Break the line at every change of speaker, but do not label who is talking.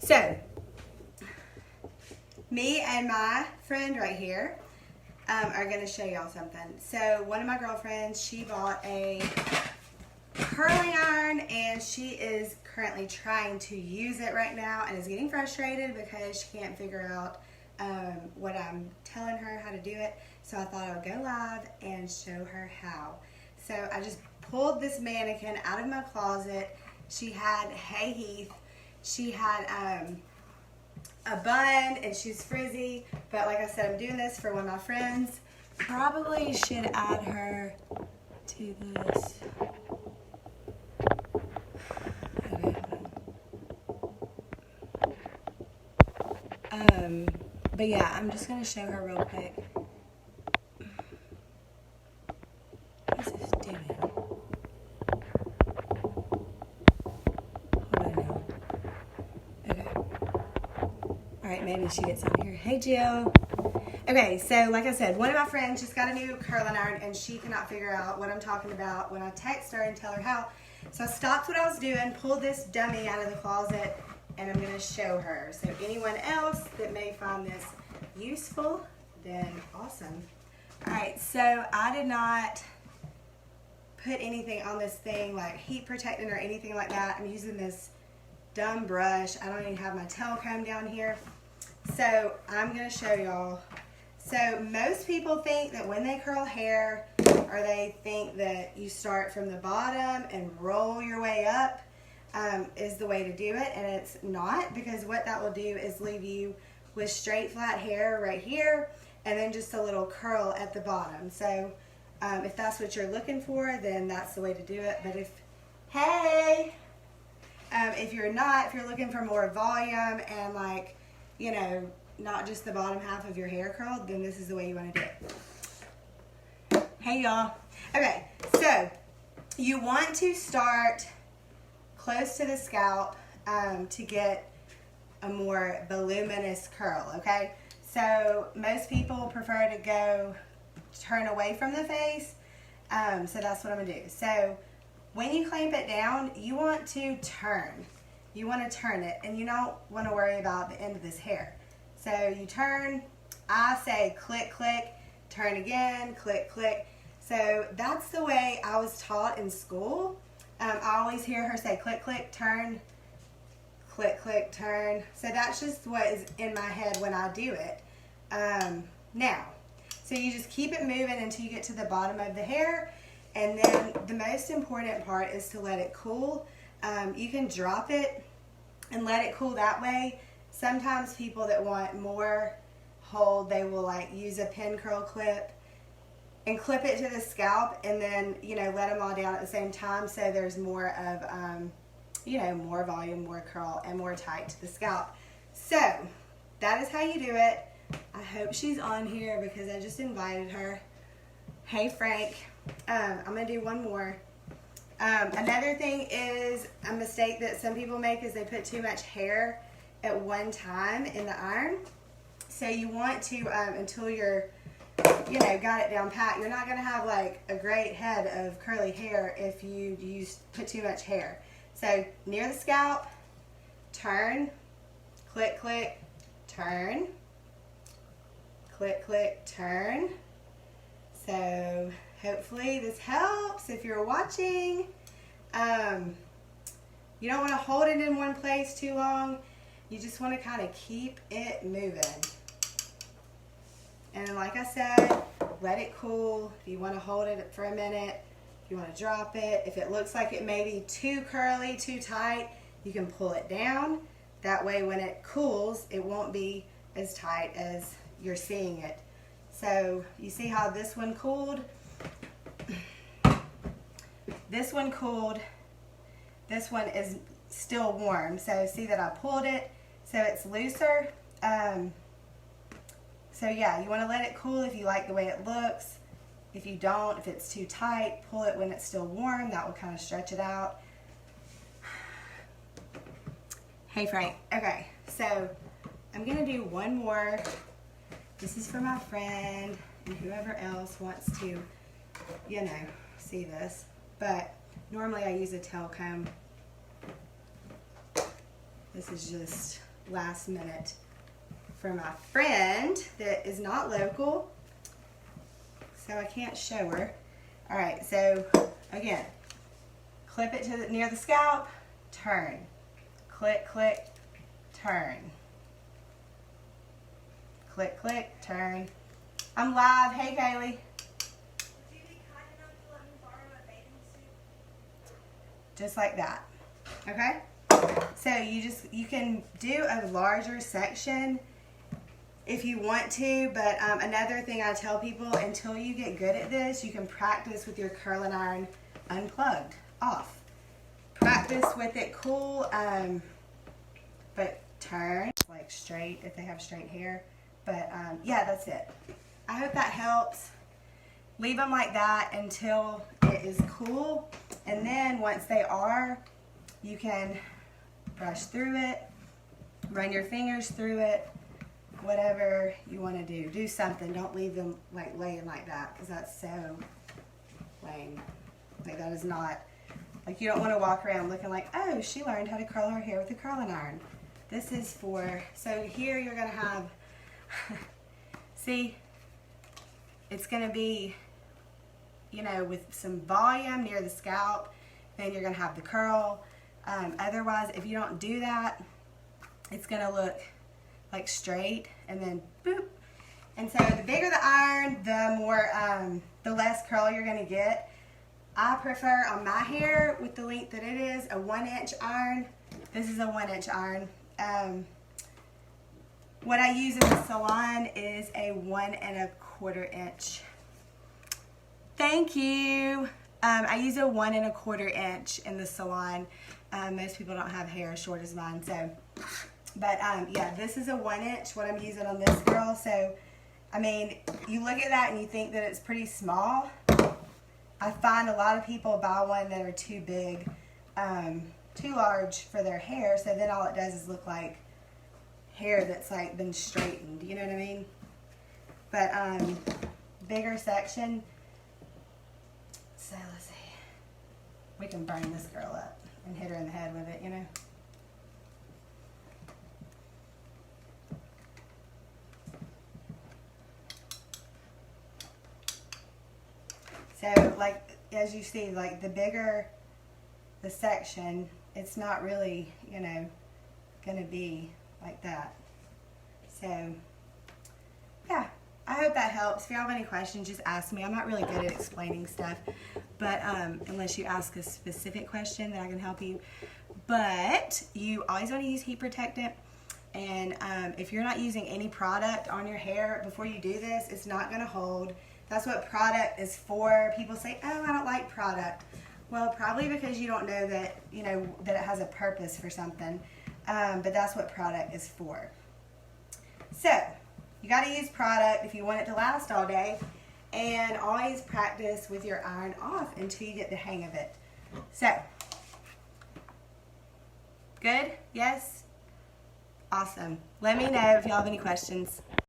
So, me and my friend right here are going to show y'all something. So, one of my girlfriends, she bought a curling iron and she is currently trying to use it right now and is getting frustrated because she can't figure out what I'm telling her how to do it. So I thought I would go live and show her how. So I just pulled this mannequin out of my closet. She had Hey Heath. She had a bun and she's frizzy. But like I said, I'm doing this for one of my friends. Probably should add her to this. But yeah, I'm just going to show her real quick. What is this doing? Hold on now. Okay. Alright, maybe she gets on here. Hey, Jill. Okay, so like I said, one of my friends just got a new curling iron and she cannot figure out what I'm talking about when I text her and tell her how. So I stopped what I was doing, pulled this dummy out of the closet, and I'm going to show her. So anyone else that may find this useful, then awesome. Alright, so I did not put anything on this thing like heat protectant or anything like that. I'm using this dumb brush. I don't even have my tail comb down here. So I'm going to show y'all. So most people think that when they curl hair, or they think that you start from the bottom and roll your way up, is the way to do it, and it's not, because what that will do is leave you with straight flat hair right here and then just a little curl at the bottom. So if that's what you're looking for, then that's the way to do it. But if you're not, if you're looking for more volume and like, you know, not just the bottom half of your hair curled, then this is the way you want to do it. Hey y'all. Okay, so you want to start close to the scalp to get a more voluminous curl, okay? So most people prefer to turn away from the face, so that's what I'm gonna do. So when you clamp it down, you want to turn. You want to turn it, and you don't want to worry about the end of this hair. So you turn, I say click, click, turn again, click, click. So that's the way I was taught in school. I always hear her say click, click, turn, click, click, turn. So that's just what is in my head when I do it. Now, so you just keep it moving until you get to the bottom of the hair. And then the most important part is to let it cool. You can drop it and let it cool that way. Sometimes people that want more hold, they will like use a pin curl clip and clip it to the scalp, and then, you know, let them all down at the same time, so there's more of, you know, more volume, more curl, and more tight to the scalp. So that is how you do it. I hope she's on here because I just invited her. Hey Frank. I'm gonna do one more. Another thing is a mistake that some people make is they put too much hair at one time in the iron. So you want to, until you're, you know, got it down pat, you're not going to have like a great head of curly hair if you put too much hair. So near the scalp, turn, click, click, turn, click, click, turn. So hopefully this helps if you're watching. You don't want to hold it in one place too long. You just want to kind of keep it moving. And like I said, let it cool. If you want to hold it for a minute, if you want to drop it, if it looks like it may be too curly, too tight, you can pull it down. That way when it cools, it won't be as tight as you're seeing it. So you see how this one cooled? This one cooled. This one is still warm. So see that I pulled it, so it's looser. So yeah, you want to let it cool if you like the way it looks. If you don't, if it's too tight, pull it when it's still warm. That will kind of stretch it out. Hey Frank. Okay, so I'm going to do one more. This is for my friend and whoever else wants to, you know, see this. But normally I use a tail comb. This is just last minute for my friend that is not local, so I can't show her. All right, so again, clip it to near the scalp, turn, click, click, turn, click, click, turn. I'm live. Hey, Kaylee.
Would you be kind enough to let me borrow a bathing suit?
Just like that. Okay? So you can do a larger section if you want to, but another thing I tell people, until you get good at this, you can practice with your curling iron unplugged, off. Practice with it cool, but turn like straight if they have straight hair. But yeah, that's it. I hope that helps. Leave them like that until it is cool, and then once they are, you can brush through it, run your fingers through it, whatever you want to do. Do something. Don't leave them like laying like that, because that's so lame. Like, that is not, like, you don't want to walk around looking like, oh, she learned how to curl her hair with a curling iron. This is for, so here you're going to have, see, it's going to be, you know, with some volume near the scalp, then you're going to have the curl. Otherwise, if you don't do that, it's going to look like straight and then boop. And so the bigger the iron, the more, the less curl you're going to get. I prefer on my hair, with the length that it is, a 1-inch iron. This is a 1-inch iron. What I use in the salon is a 1 1/4 inch. Thank you. I use a 1 1/4 inch in the salon. Most people don't have hair as short as mine, so. But yeah, this is a 1-inch, what I'm using on this girl. So, I mean, you look at that and you think that it's pretty small. I find a lot of people buy one that are too big, too large for their hair. So then all it does is look like hair that's like been straightened. You know what I mean? But bigger section. So let's see. We can burn this girl up and hit her in the head with it, you know? So, like, as you see, like, the bigger the section, it's not really, you know, going to be like that. So, yeah, I hope that helps. If you have any questions, just ask me. I'm not really good at explaining stuff, but unless you ask a specific question that I can help you. But you always want to use heat protectant. And if you're not using any product on your hair before you do this, it's not going to hold. That's what product is for. People say, oh, I don't like product. Well, probably because you don't know that, you know, that it has a purpose for something. But that's what product is for. So, you got to use product if you want it to last all day. And always practice with your iron off until you get the hang of it. So, good? Yes? Awesome. Let me know if y'all have any questions.